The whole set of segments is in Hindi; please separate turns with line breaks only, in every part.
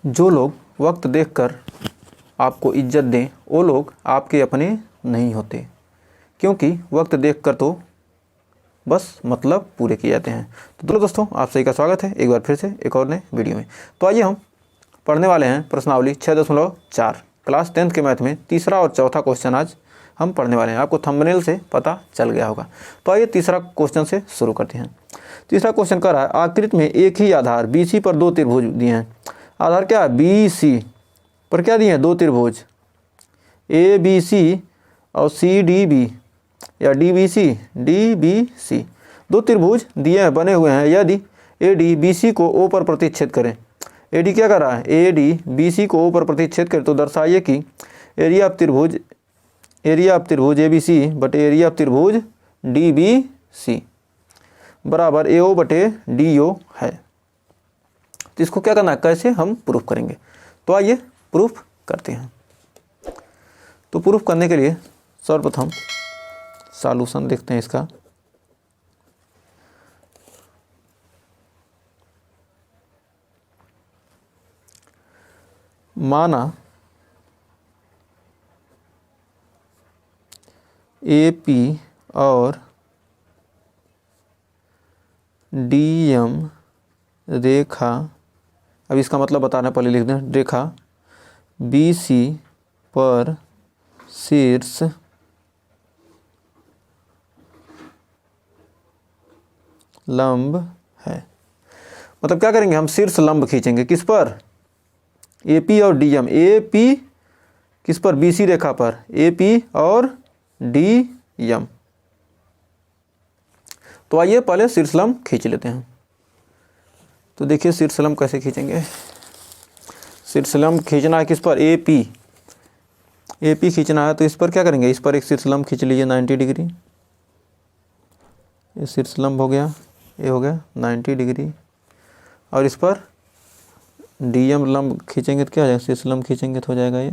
जो लोग वक्त देखकर आपको इज्जत दें वो लोग आपके अपने नहीं होते, क्योंकि वक्त देखकर तो बस मतलब पूरे किए जाते हैं। तो दोस्तों, आप सभी का स्वागत है एक बार फिर से एक और नए वीडियो में। तो आइए हम पढ़ने वाले हैं प्रश्नावली 6.4 क्लास 10th के मैथ में तीसरा और चौथा क्वेश्चन आज हम पढ़ने वाले हैं। आपको थंबनेल से पता चल गया होगा। तो आइए तीसरा क्वेश्चन से शुरू करते हैं। तीसरा क्वेश्चन कह रहा है आकृति में एक ही आधार BC पर दो त्रिभुज दिए हैं। आधार क्या है? BC पर क्या दिए हैं? दो त्रिभुज ABC और CDB या DBC दो त्रिभुज दिए हैं, बने हुए हैं। यदि AD BC को O पर प्रतिच्छेद करें, AD क्या कर रहा है? AD BC को O पर प्रतिच्छेद करें तो दर्शाइए कि एरिया ऑफ त्रिभुज ABC बटे एरिया ऑफ त्रिभुज DBC बराबर AO बटे DO है। तो इसको क्या करना है, कैसे हम प्रूफ करेंगे? तो आइए प्रूफ करते हैं। तो प्रूफ करने के लिए सर्वप्रथम सॉल्यूशन देखते हैं इसका। माना AP और DM रेखा, अब इसका मतलब बताना, पहले लिख दें। रेखा BC पर शीर्ष लंब है। मतलब क्या करेंगे हम? शीर्ष लंब खींचेंगे। किस पर? AP और DM। AP किस पर? BC रेखा पर। AP और DM। तो आइए पहले शीर्ष लंब खींच लेते हैं। तो देखिए शीर्ष लंब कैसे खींचेंगे। शीर्ष लंब खींचना है किस पर? AP खींचना है। तो इस पर क्या करेंगे? इस पर एक शीर्ष लंब खींच लीजिए 90 डिग्री। ये शीर्ष लंब हो गया, ये हो गया 90 डिग्री। और इस पर DM लंब खींचेंगे तो क्या हो जाएगा? शीर्ष लंब खींचेंगे तो हो जाएगा ये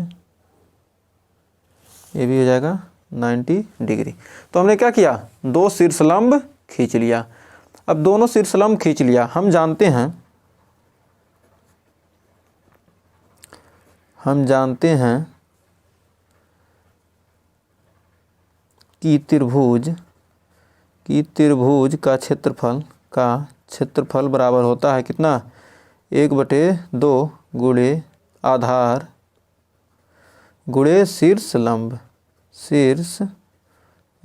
भी हो जाएगा 90 डिग्री। तो हमने क्या किया? दो शीर्ष लंब खींच लिया। अब दोनों शीर्ष लंब खींच लिया, हम जानते हैं कि त्रिभुज का क्षेत्रफल बराबर होता है कितना? 1/2 गुणे आधार गुणे शीर्ष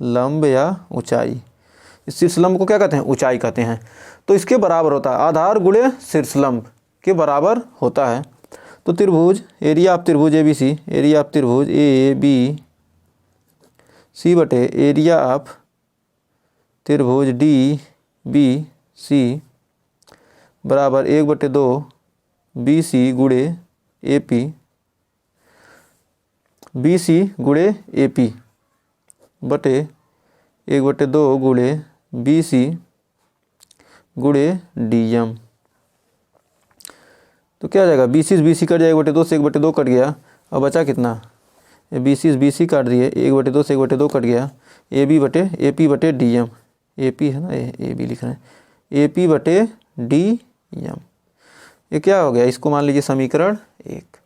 लंब या ऊंचाई। इस शीर्ष लंब को क्या कहते हैं? ऊंचाई कहते हैं। तो इसके बराबर होता है, आधार गुणे शीर्ष लंब के बराबर होता है। तो त्रिभुज एरिया ऑफ त्रिभुज ABC बटे एरिया ऑफ त्रिभुज DBC बराबर 1/2 BC गुणे AP बटे 1/2 गुणे BC गुणे DM। तो क्या हो जाएगा? BC से BC कट जाएगा, 1/2 से 1/2 कट गया। अब बचा कितना? BC से BC काट दिए, 1/2 से 1/2 कट गया। AP बटे DM। AP है ना, AB लिख रहे हैं, AP बटे DM। ये क्या हो गया? इसको मान लीजिए समीकरण 1।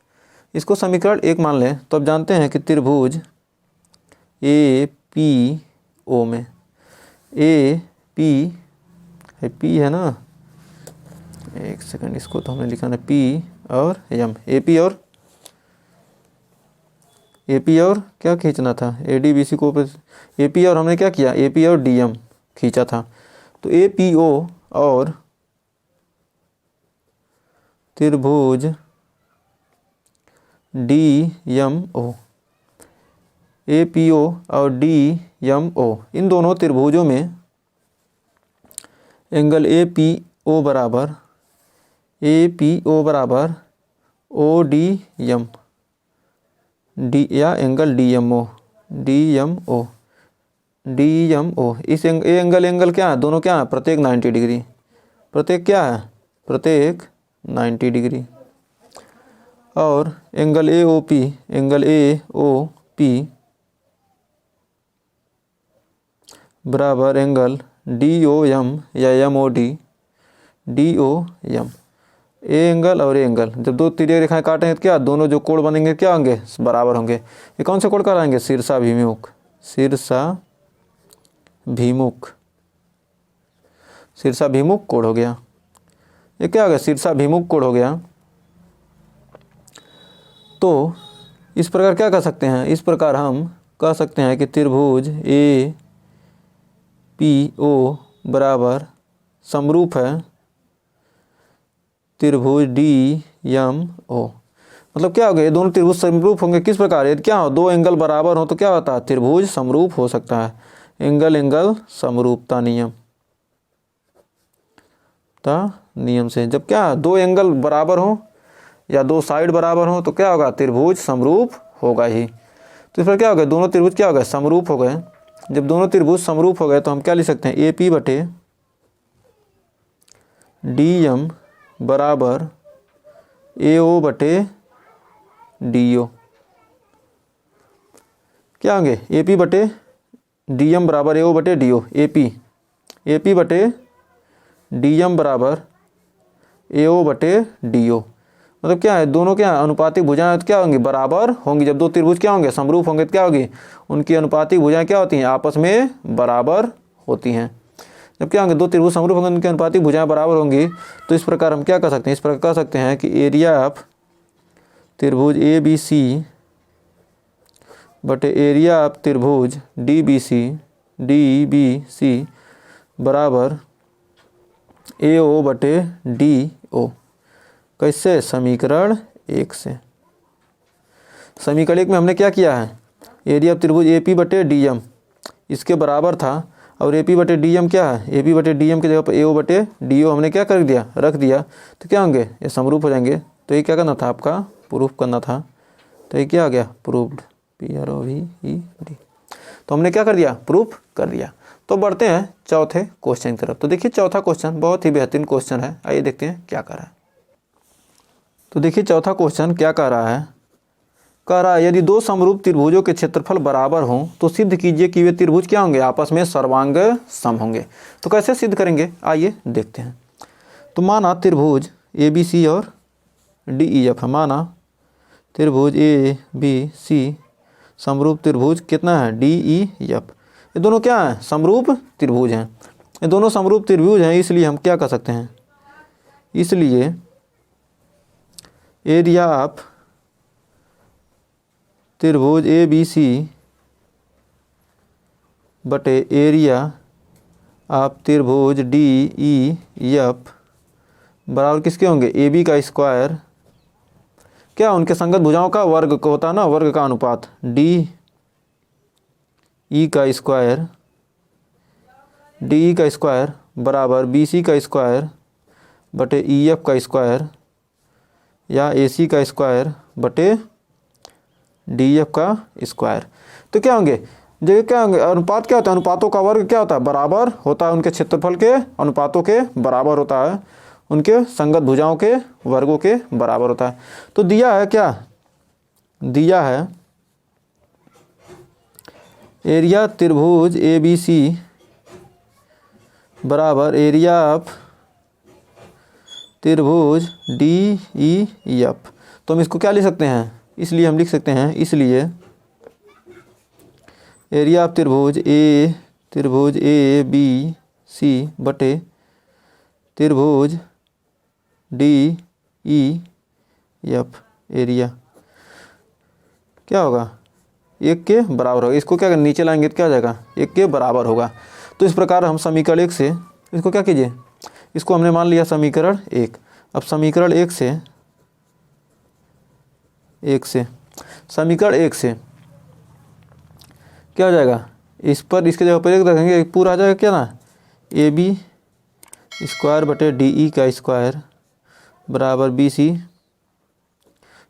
इसको समीकरण 1 मान लें तो अब जानते हैं कि त्रिभुज APO में AP है, P है ना, एक सेकंड, इसको तो हमने लिखा है P और M। AP और क्या खींचना था? ADBC को AP और हमने क्या किया? AP और DM खींचा था। तो APO और त्रिभुज DMO, APO और DMO इन दोनों त्रिभुजों में एंगल APO बराबर ODM या एंगल DMO। इस एंगल क्या है? दोनों क्या है? प्रत्येक 90 डिग्री। प्रत्येक क्या है? प्रत्येक 90 डिग्री। और एंगल AOP बराबर एंगल DOM या MOD ए एंगल और ए एंगल, जब दो तिर्यक रेखाएं काटेंगे तो क्या दोनों जो कोण बनेंगे क्या होंगे, बराबर होंगे। ये कौन से कोण कहलाएंगे, शीर्षाभिमुख, शीर्षाभिमुख, शीर्षाभिमुख कोण हो गया। ये क्या हो गया, शीर्षाभिमुख कोण हो गया। तो इस प्रकार क्या कर सकते हैं, इस प्रकार हम कह सकते हैं कि त्रिभुज ए पी ओ बराबर समरूप है त्रिभुज डी एम ओ। मतलब क्या हो गया, ये दोनों त्रिभुज समरूप होंगे। किस प्रकार, यदि क्या हो, दो एंगल बराबर हो तो क्या होता है, त्रिभुज समरूप हो सकता है। एंगल एंगल समरूपता नियम से जब क्या दो एंगल बराबर हो या दो साइड बराबर हो तो क्या होगा, त्रिभुज समरूप होगा ही। तो इस पर क्या हो गया, दोनों त्रिभुज क्या हो गए, समरूप हो गए। जब दोनों त्रिभुज समरूप हो गए तो हम क्या लिख सकते हैं, ए पी बटे डी एम बराबर ए ओ बटे डी ओ। क्या होंगे, ए पी बटे डी एम बराबर ए ओ बटे डी ओ। ए पी बटे डी एम बराबर ए ओ बटे डी ओ। मतलब क्या है, दोनों क्या अनुपातिक भुजाएं क्या होंगी, बराबर होंगी। जब दो त्रिभुज क्या होंगे, समरूप होंगे तो क्या होगी, उनकी अनुपातिक भुजाएं क्या होती हैं, आपस में बराबर होती हैं। जब क्या होंगे, दो त्रिभुज समरूप होंगे, उनकी अनुपातिक भुजाएं बराबर होंगी। तो इस प्रकार हम क्या कर सकते हैं, इस प्रकार कह सकते हैं कि एरिया ऑफ त्रिभुज ए बी सी बटे एरिया ऑफ त्रिभुज डी बी सी बराबर ए ओ बटे डी ओ। कैसे, समीकरण 1 से। समीकरण 1 में हमने क्या किया है, एरिया ऑफ त्रिभुज ए पी बटे डी एम इसके बराबर था, और ए पी बटे डी एम क्या है, ए पी बटे डी एम की जगह पर ए ओ बटे डी ओ हमने क्या कर दिया, रख दिया। तो क्या होंगे, ये समरूप हो जाएंगे। तो ये क्या करना था, आपका प्रूफ करना था। तो ये क्या आ गया, प्रूव्ड, PROVED। तो हमने क्या कर दिया, प्रूफ कर दिया। तो बढ़ते हैं चौथे क्वेश्चन की तरफ। तो देखिए चौथा क्वेश्चन बहुत ही बेहतरीन क्वेश्चन है, आइए देखते हैं क्या कह रहा है। तो देखिए चौथा क्वेश्चन क्या कह रहा है, यदि दो समरूप त्रिभुजों के क्षेत्रफल बराबर हों तो सिद्ध कीजिए कि वे त्रिभुज क्या होंगे, आपस में सर्वांग सम होंगे। तो कैसे सिद्ध करेंगे, आइए देखते हैं। तो माना त्रिभुज ए बी सी और डी ई एफ है। माना त्रिभुज ए बी सी समरूप त्रिभुज कितना है, डी ई एफ। ये दोनों क्या हैं, समरूप त्रिभुज हैं। ये दोनों समरूप त्रिभुज हैं, इसलिए हम क्या कर सकते हैं, इसलिए एरिया ऑफ त्रिभुज ए बी सी बटे एरिया ऑफ त्रिभुज डी ई एफ बराबर किसके होंगे, ए बी का स्क्वायर, क्या उनके संगत भुजाओं का वर्ग को होता है ना, वर्ग का अनुपात, डी ई का स्क्वायर, डी ई का स्क्वायर बराबर बी सी का स्क्वायर बटे ई एफ का स्क्वायर, या ए सी का स्क्वायर बटे डी एफ का स्क्वायर। तो क्या होंगे, जो क्या होंगे, अनुपात क्या होता है, अनुपातों का वर्ग क्या होता है, बराबर होता है। उनके क्षेत्रफल के अनुपातों के बराबर होता है, उनके संगत भुजाओं के वर्गों के बराबर होता है। तो दिया है क्या, दिया है एरिया त्रिभुज ए बी सी बराबर एरिया ऑफ त्रिभुज डी ई एफ। तो हम इसको क्या लिख सकते हैं, इसलिए हम लिख सकते हैं, इसलिए एरिया ऑफ त्रिभुज ए बी सी बटे त्रिभुज डी ई एफ एरिया क्या होगा, 1 के बराबर होगा। इसको क्या नीचे लाएंगे तो क्या हो जाएगा, 1 के बराबर होगा। तो इस प्रकार हम समीकरण 1 से इसको क्या कीजिए, इसको हमने मान लिया समीकरण 1। अब समीकरण 1 से समीकरण 1 से क्या हो जाएगा, इस पर इसके जगह पर 1 रखेंगे, पूरा आ जाएगा क्या ना, ए बी स्क्वायर बटे डी ई का स्क्वायर बराबर बी सी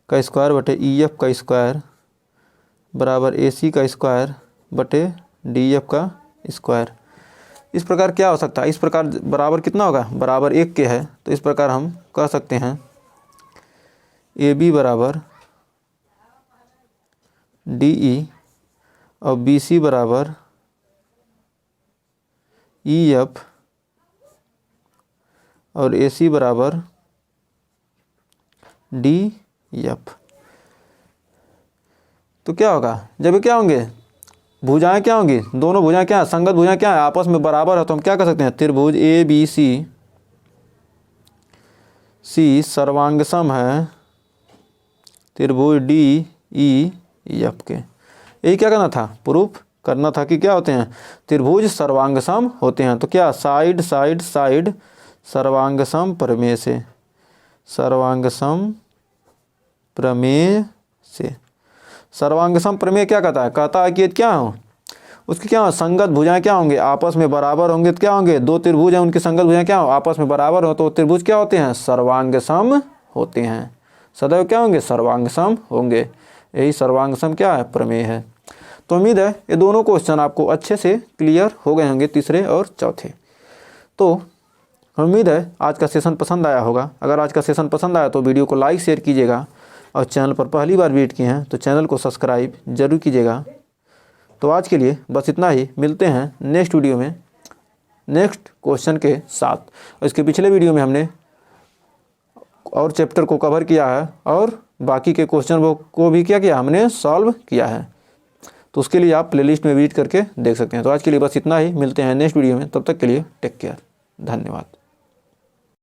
का स्क्वायर बटे ई एफ का स्क्वायर बराबर ए सी का स्क्वायर बटे डी एफ का स्क्वायर। इस प्रकार क्या हो सकता है, इस प्रकार बराबर कितना होगा, बराबर 1 के है। तो इस प्रकार हम कह सकते हैं ए बी बराबर डी ई और बी सी बराबर ई एफ और ए सी बराबर डी एफ। तो क्या होगा, जब ये क्या होंगे, भुजाएं क्या होंगी, दोनों भुजाएं क्या है, संगत भुजाएं क्या है, आपस में बराबर है, तो हम क्या कर सकते हैं, त्रिभुज ए बी सी सर्वांगसम है त्रिभुज डी ई एफ के। यही क्या करना था, प्रूफ करना था कि क्या होते हैं, त्रिभुज सर्वांगसम होते हैं। तो क्या, साइड साइड साइड सर्वांगसम प्रमेय से, सर्वांगसम प्रमेय से। सर्वांगसम प्रमेय क्या कहता है कि क्या हो, उसकी क्या हो, संगत भुजाएं क्या होंगे, आपस में बराबर होंगे। तो क्या होंगे, दो त्रिभुज हैं, उनकी संगत भुजाएं क्या हो, आपस में बराबर हो, तो त्रिभुज क्या होते हैं, सर्वांगसम होते हैं। सदैव क्या होंगे, सर्वांगसम होंगे। यही सर्वांगसम क्या है, प्रमेय है। तो उम्मीद है ये दोनों क्वेश्चन आपको अच्छे से क्लियर हो गए होंगे, तीसरे और चौथे। तो उम्मीद है आज का सेशन पसंद आया होगा। अगर आज का सेशन पसंद आया तो वीडियो को लाइक शेयर कीजिएगा, और चैनल पर पहली बार विजिट किए हैं तो चैनल को सब्सक्राइब जरूर कीजिएगा। तो आज के लिए बस इतना ही, मिलते हैं नेक्स्ट वीडियो में नेक्स्ट क्वेश्चन के साथ। और इसके पिछले वीडियो में हमने और चैप्टर को कवर किया है, और बाकी के क्वेश्चन को भी क्या किया, हमने सॉल्व किया है। तो उसके लिए आप प्लेलिस्ट में विजिट करके देख सकते हैं। तो आज के लिए बस इतना ही, मिलते हैं नेक्स्ट वीडियो में, तब तक के लिए टेक केयर, धन्यवाद।